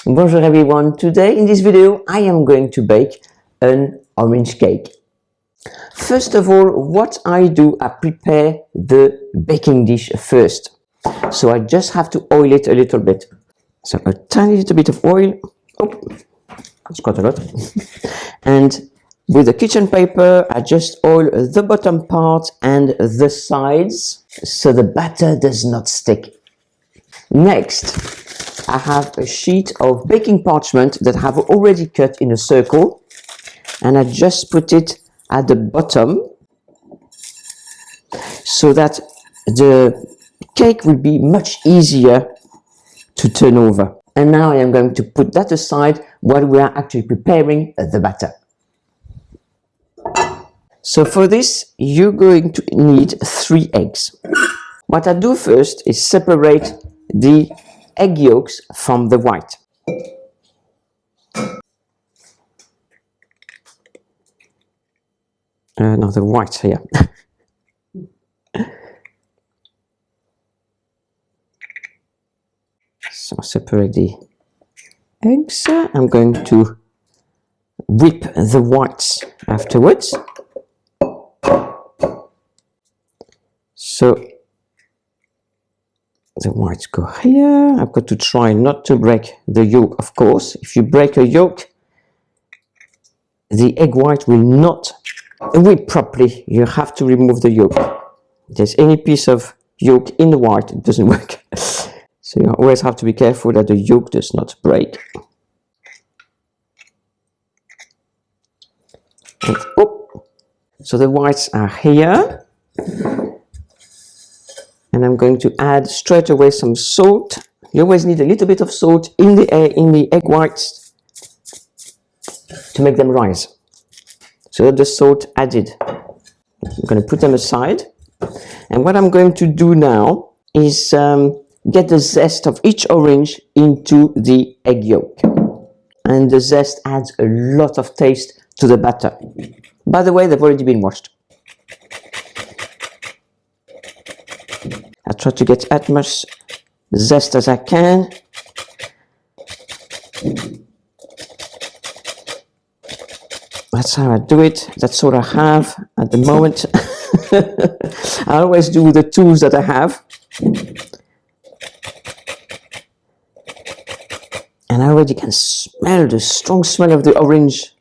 Bonjour everyone, today in this video I am going to bake an orange cake. First of all, what I do, I prepare the baking dish first. So I just have to oil it a little bit. So a tiny little bit of oil, it's quite a lot. And with the kitchen paper, I just oil the bottom part and the sides so the batter does not stick. Next, I have a sheet of baking parchment that I have already cut in a circle, and I just put it at the bottom so that the cake will be much easier to turn over. And now I am going to put that aside while we are actually preparing the batter. So for this, you're going to need 3 eggs. What I do first is separate the egg yolks from the white. No, the white here. So separate the eggs. I'm going to whip the whites afterwards. So the whites go here. I've got to try not to break the yolk, of course. If you break a yolk, the egg white will not whip properly. You have to remove the yolk. If there's any piece of yolk in the white, it doesn't work. So you always have to be careful that the yolk does not break. And, so the whites are here. And I'm going to add straight away some salt. You always need a little bit of salt in the egg whites to make them rise. So the salt added. I'm going to put them aside. And what I'm going to do now is get the zest of each orange into the egg yolk. And the zest adds a lot of taste to the batter. By the way, they've already been washed. I try to get as much zest as I can. That's how I do it. That's all I have at the moment. I always do with the tools that I have. And I already can smell the strong smell of the orange.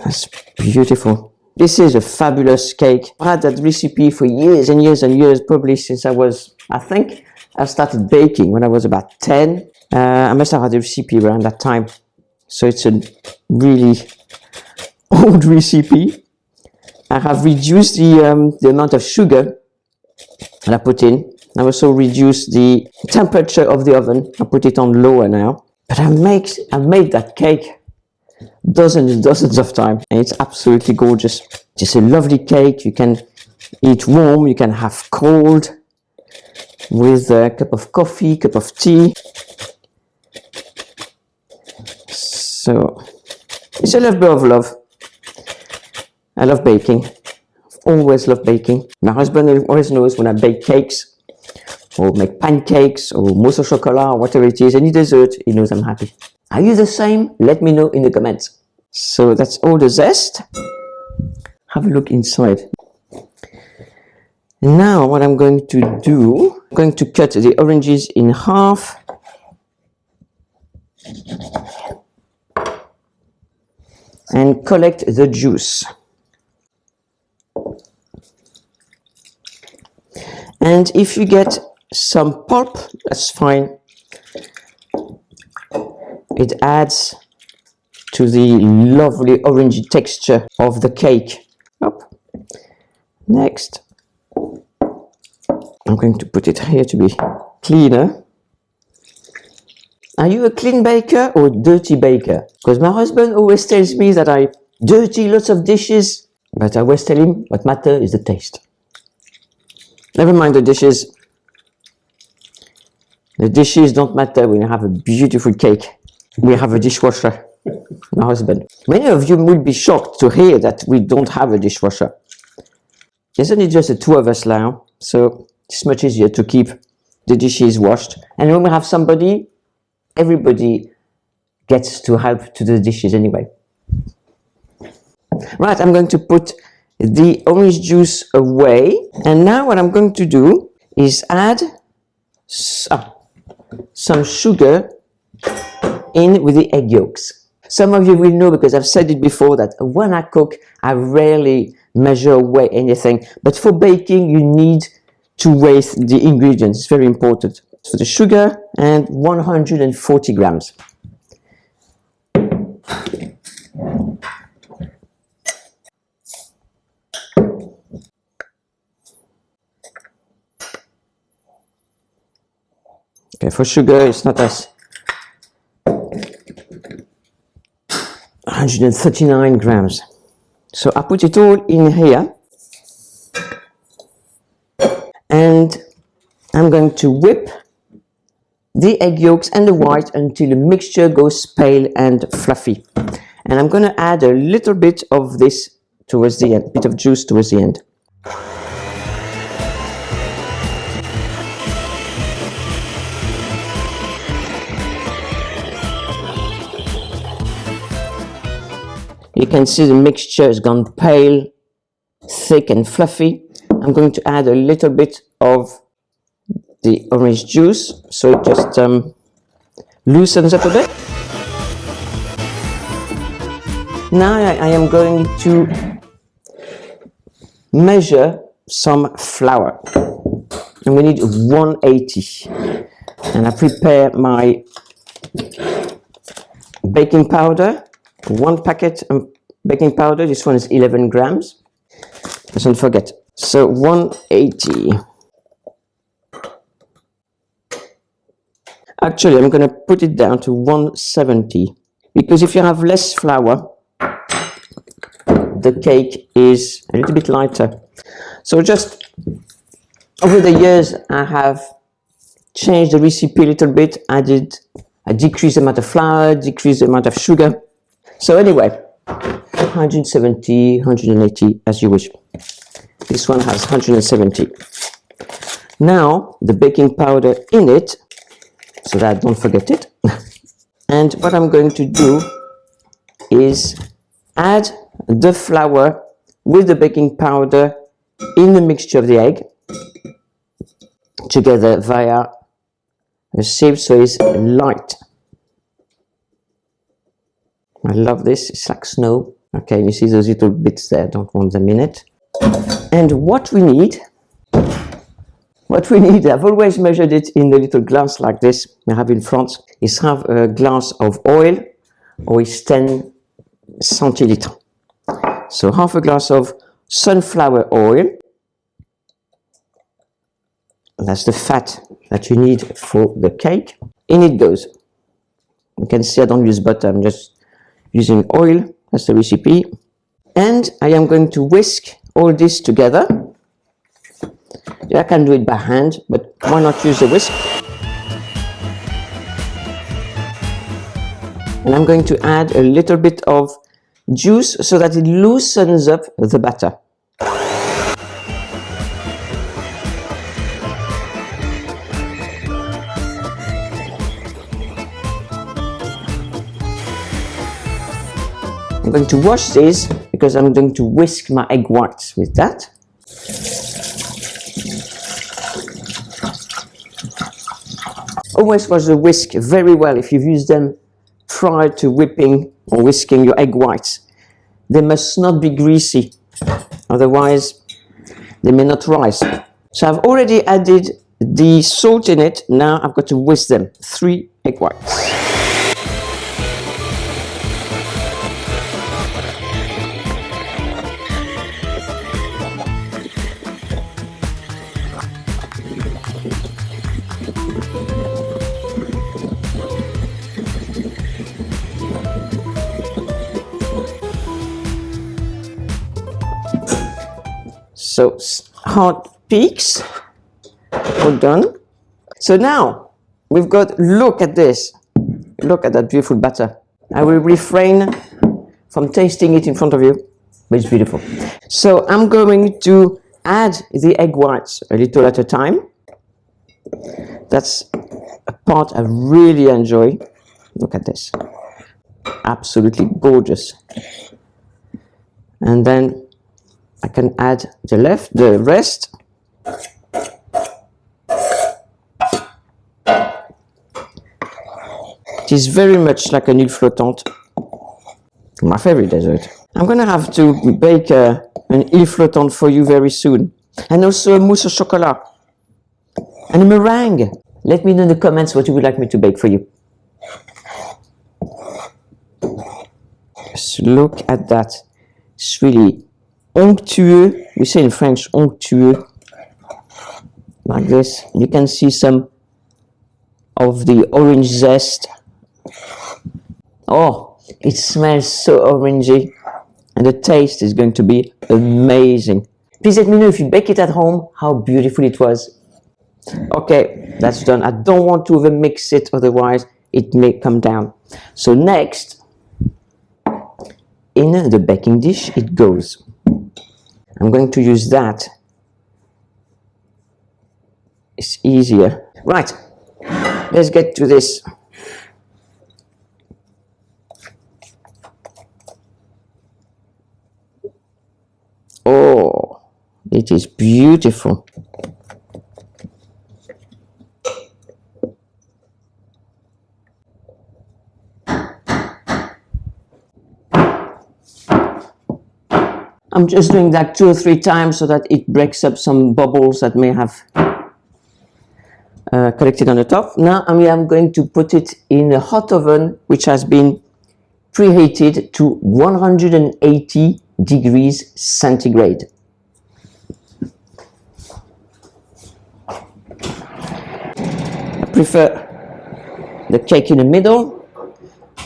That's beautiful. This is a fabulous cake. I had that recipe for years and years and years, probably since I think I started baking when I was about 10. I must have had the recipe around that time. So it's a really old recipe. I have reduced the amount of sugar that I put in. I also reduced the temperature of the oven. I put it on lower now. But I made that cake dozens and dozens of times, and it's absolutely gorgeous. It's a lovely cake. You can eat warm, you can have cold, with a cup of coffee, cup of tea. So it's a labor of love. I love baking. I've always loved baking. My husband always knows when I bake cakes or make pancakes or mousse au chocolat or whatever it is, any dessert, he knows I'm happy. Are you the same? Let me know in the comments. So that's all the zest. Have a look inside. Now what I'm going to do, I'm going to cut the oranges in half. And collect the juice. And if you get some pulp, that's fine. It adds to the lovely orangey texture of the cake. Next, I'm going to put it here to be cleaner. Are you a clean baker or dirty baker? Because my husband always tells me that I dirty lots of dishes, but I always tell him what matters is the taste. Never mind the dishes. The dishes don't matter when you have a beautiful cake. We have a dishwasher, my husband. Many of you will be shocked to hear that we don't have a dishwasher. Isn't it just the two of us now? So it's much easier to keep the dishes washed. And when we have somebody, everybody gets to help to the dishes anyway. Right, I'm going to put the orange juice away, and now what I'm going to do is add some sugar in with the egg yolks. Some of you will know, because I've said it before, that when I cook I rarely measure or weigh anything, but for baking you need to weigh the ingredients. It's very important. So the sugar, and 140 grams. Okay, for sugar it's not as 139 grams. So I put it all in here, and I'm going to whip the egg yolks and the white until the mixture goes pale and fluffy. And I'm going to add a little bit of this towards the end, bit of juice towards the end. You can see the mixture has gone pale, thick and fluffy. I'm going to add a little bit of the orange juice, so it just loosens up a bit. Now I am going to measure some flour, and we need 180. And I prepare my baking powder. 1 packet of baking powder. This one is 11 grams. Don't forget. So 180. Actually, I'm going to put it down to 170, because if you have less flour, the cake is a little bit lighter. So just over the years, I have changed the recipe a little bit. I decreased the amount of flour, decreased the amount of sugar. So anyway, 170, 180, as you wish. This one has 170. Now, the baking powder in it, so that I don't forget it. And what I'm going to do is add the flour with the baking powder in the mixture of the egg together via a sieve, so it's light. I love this, it's like snow. Okay, you see those little bits there, don't want them in it. And what we need, I've always measured it in a little glass like this I have in France, is have a glass of oil, or is 10 centiliters. So half a glass of sunflower oil. That's the fat that you need for the cake. In it goes. You can see I don't use butter, I'm just using oil. That's the recipe. And I am going to whisk all this together. I can do it by hand, but why not use the whisk? And I'm going to add a little bit of juice so that it loosens up the batter. I'm going to wash this because I'm going to whisk my egg whites with that. Always wash the whisk very well if you've used them prior to whipping or whisking your egg whites. They must not be greasy, otherwise they may not rise. So I've already added the salt in it. Now I've got to whisk them. 3 egg whites. So hard peaks, all done. So now we've got, look at this, look at that beautiful batter. I will refrain from tasting it in front of you, but it's beautiful. So I'm going to add the egg whites a little at a time. That's a part I really enjoy. Look at this. Absolutely gorgeous. And then I can add the rest. It is very much like an huile flottante. My favorite dessert. I'm gonna have to bake an huile flottante for you very soon. And also a mousse au chocolat. And a meringue. Let me know in the comments what you would like me to bake for you. Just look at that. It's really onctueux. We say in French, onctueux. Like this. You can see some of the orange zest. Oh, it smells so orangey. And the taste is going to be amazing. Please let me know if you bake it at home, how beautiful it was. Okay, that's done. I don't want to over mix it, otherwise it may come down. So next, in the baking dish it goes. I'm going to use that. It's easier. Right, let's get to this. Oh, it is beautiful. I'm just doing that 2 or 3 times so that it breaks up some bubbles that may have collected on the top. Now I am going to put it in a hot oven which has been preheated to 180 degrees centigrade. I prefer the cake in the middle.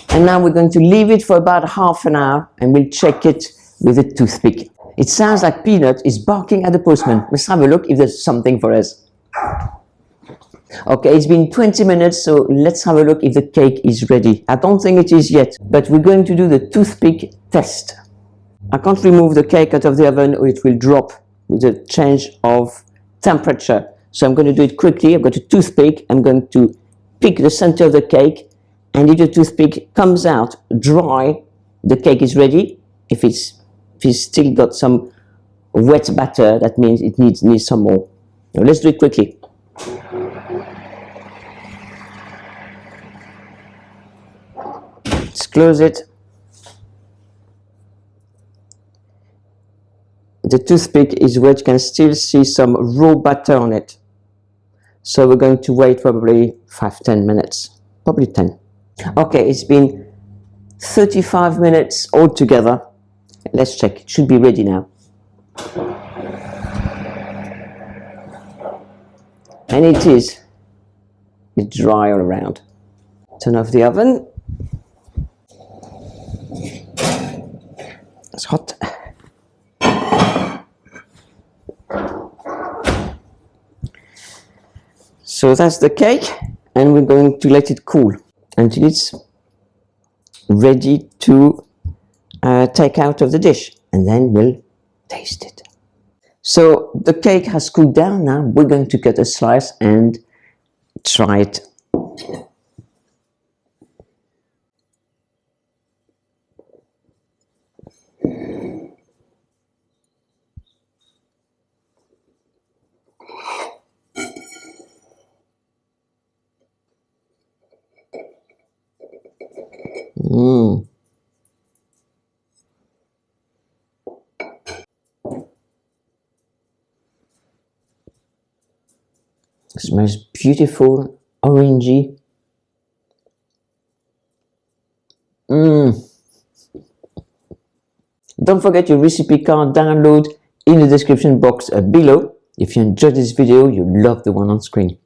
And now we're going to leave it for about half an hour and we'll check it with a toothpick. It sounds like Peanut is barking at the postman. Let's have a look if there's something for us. Okay, it's been 20 minutes, so let's have a look if the cake is ready. I don't think it is yet, but we're going to do the toothpick test. I can't remove the cake out of the oven or it will drop with the change of temperature. So I'm going to do it quickly. I've got a toothpick. I'm going to pick the center of the cake, and if the toothpick comes out dry, the cake is ready. If it's still got some wet batter, that means it needs some more. Now let's do it quickly. Let's close it. The toothpick is wet. You can still see some raw batter on it. So we're going to wait probably 5-10 minutes. Probably 10. Okay, it's been 35 minutes altogether. Let's check. It should be ready now. And it is. It's dry all around. Turn off the oven. It's hot. So that's the cake, and we're going to let it cool until it's ready to take out of the dish, and then we'll taste it. So the cake has cooled down. Now we're going to cut a slice and try it. It smells beautiful, orangey. Don't forget your recipe card download in the description box below. If you enjoyed this video, you'll love the one on screen.